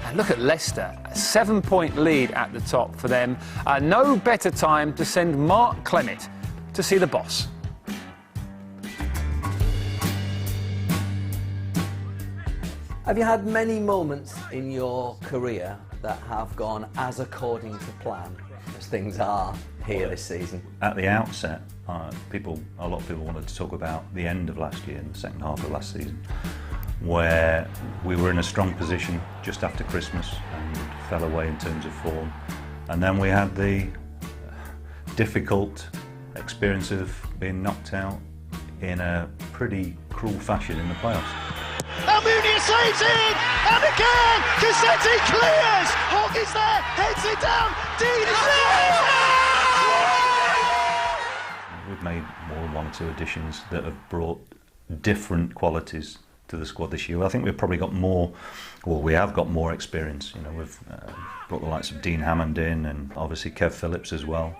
And look at Leicester, a 7-point lead at the top for them. No better time to send Mark Clement to see the boss. Have you had many moments in your career that have gone as according to plan as things are here this season? At the outset, a lot of people wanted to talk about the end of last year and the second half of last season, where we were in a strong position just after Christmas and fell away in terms of form. And then we had the difficult experience of being knocked out in a pretty cruel fashion in the playoffs. Almunia saves it, and again, Cassetti clears. Hogg is there, heads it down. Dean is there. We've made more than 1 or 2 additions that have brought different qualities to the squad this year. I think we've probably got more, well, we have got more experience. You know, we've brought the likes of Dean Hammond in, and obviously Kev Phillips as well.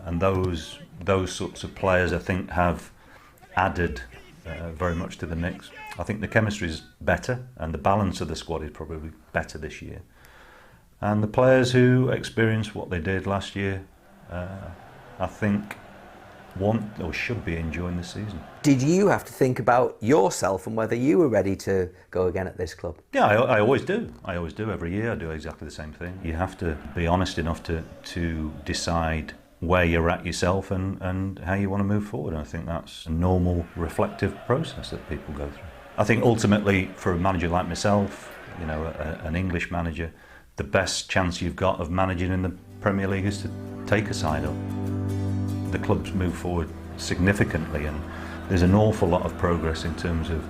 And those sorts of players, I think, have added very much to the mix. I think the chemistry is better, and the balance of the squad is probably better this year. And the players who experienced what they did last year, I think, want or should be enjoying the season. Did you have to think about yourself and whether you were ready to go again at this club? Yeah, I always do. I always do. Every year I do exactly the same thing. You have to be honest enough to decide where you're at yourself and how you want to move forward. And I think that's a normal, reflective process that people go through. I think ultimately, for a manager like myself, you know, an English manager, the best chance you've got of managing in the Premier League is to take a side up. The club's moved forward significantly, and there's an awful lot of progress in terms of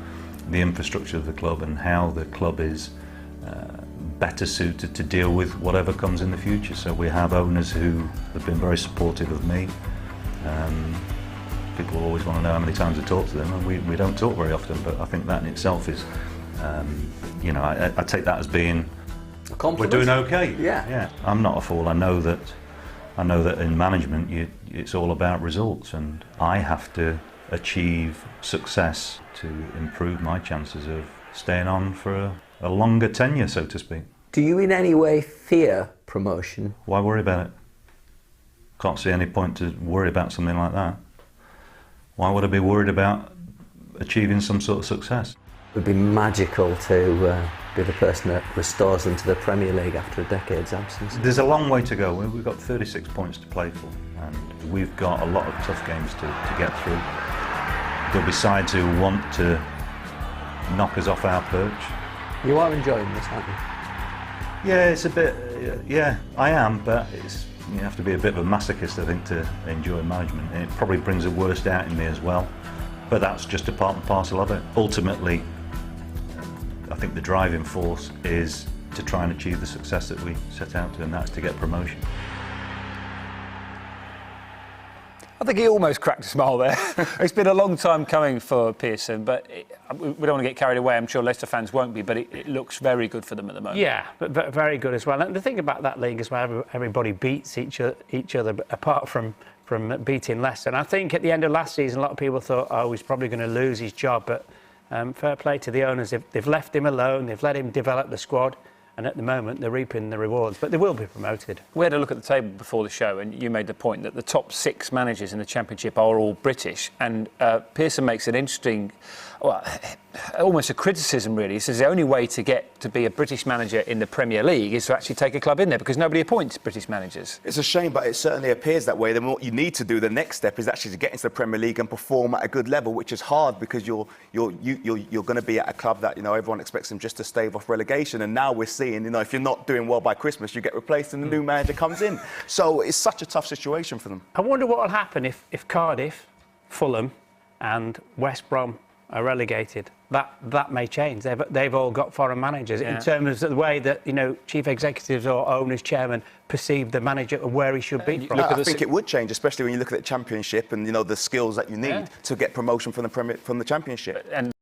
the infrastructure of the club and how the club is better suited to deal with whatever comes in the future. So we have owners who have been very supportive of me. People always want to know how many times I talk to them, and we don't talk very often, but I think that in itself is, you know, I take that as being A compliment. we're doing okay. Yeah. I'm not a fool. I know that in management it's all about results, and I have to achieve success to improve my chances of staying on for a longer tenure, so to speak. Do you in any way fear promotion? Why worry about it? Can't see any point to worry about something like that. Why would I be worried about achieving some sort of success? It would be magical to be the person that restores them to the Premier League after a decade's absence. There's a long way to go. We've got 36 points to play for, and we've got a lot of tough games to get through. There'll be sides who want to knock us off our perch. You are enjoying this, aren't you? Yeah, it's a bit, yeah, I am, but you have to be a bit of a masochist, I think, to enjoy management. And it probably brings the worst out in me as well, but that's just a part and parcel of it. Ultimately, I think the driving force is to try and achieve the success that we set out to, and that's to get promotion. I think he almost cracked a smile there. It's been a long time coming for Pearson, but we don't want to get carried away. I'm sure Leicester fans won't be, but it looks very good for them at the moment. Yeah, but very good as well. And the thing about that league as well, everybody beats each other apart from beating Leicester. And I think at the end of last season, a lot of people thought, oh, he's probably going to lose his job. But fair play to the owners. They've left him alone. They've let him develop the squad. And at the moment, they're reaping the rewards, but they will be promoted. We had a look at the table before the show, and you made the point that the top 6 managers in the Championship are all British. And Pearson makes an interesting, well, almost a criticism, really. He says the only way to get to be a British manager in the Premier League is to actually take a club in there, because nobody appoints British managers. It's a shame, but it certainly appears that way. Then what you need to do, the next step, is actually to get into the Premier League and perform at a good level, which is hard because you're going to be at a club that, you know, everyone expects them just to stave off relegation. And now we're seeing, you know, if you're not doing well by Christmas, you get replaced and the new manager comes in. So it's such a tough situation for them. I wonder what will happen if Cardiff, Fulham and West Brom are relegated. That may change. They've all got foreign managers, in terms of the way that, you know, chief executives or owners, chairman perceive the manager and where he should be from. I think it would change, especially when you look at the Championship and, you know, the skills that you need to get promotion from the Championship. And